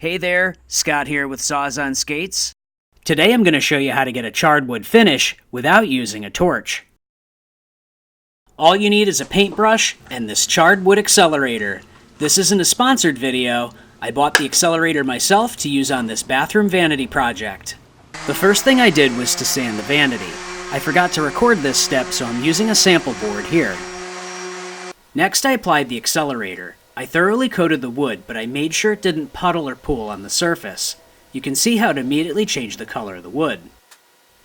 Hey there, Scott here with Saws on Skates. Today I'm going to show you how to get a charred wood finish without using a torch. All you need is a paintbrush and this charred wood accelerator. This isn't a sponsored video. I bought the accelerator myself to use on this bathroom vanity project. The first thing I did was to sand the vanity. I forgot to record this step, so I'm using a sample board here. Next I applied the accelerator. I thoroughly coated the wood, but I made sure it didn't puddle or pool on the surface. You can see how it immediately changed the color of the wood.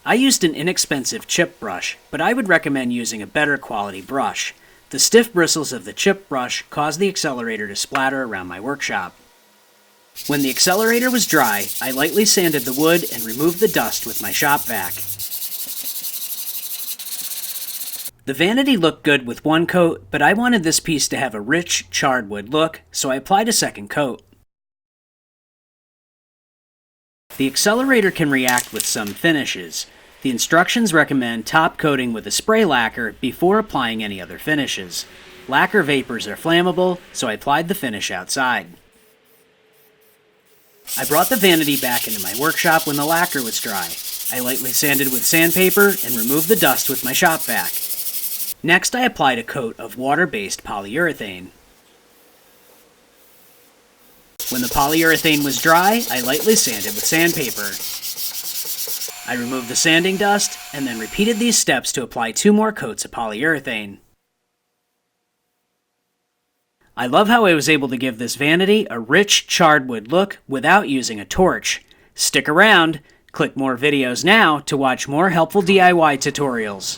I used an inexpensive chip brush, but I would recommend using a better quality brush. The stiff bristles of the chip brush caused the accelerator to splatter around my workshop. When the accelerator was dry, I lightly sanded the wood and removed the dust with my shop vac. The vanity looked good with one coat, but I wanted this piece to have a rich, charred wood look, so I applied a second coat. The accelerator can react with some finishes. The instructions recommend top coating with a spray lacquer before applying any other finishes. Lacquer vapors are flammable, so I applied the finish outside. I brought the vanity back into my workshop when the lacquer was dry. I lightly sanded with sandpaper and removed the dust with my shop vac. Next, I applied a coat of water-based polyurethane. When the polyurethane was dry, I lightly sanded with sandpaper. I removed the sanding dust and then repeated these steps to apply 2 more coats of polyurethane. I love how I was able to give this vanity a rich charred wood look without using a torch. Stick around, click more videos now to watch more helpful DIY tutorials.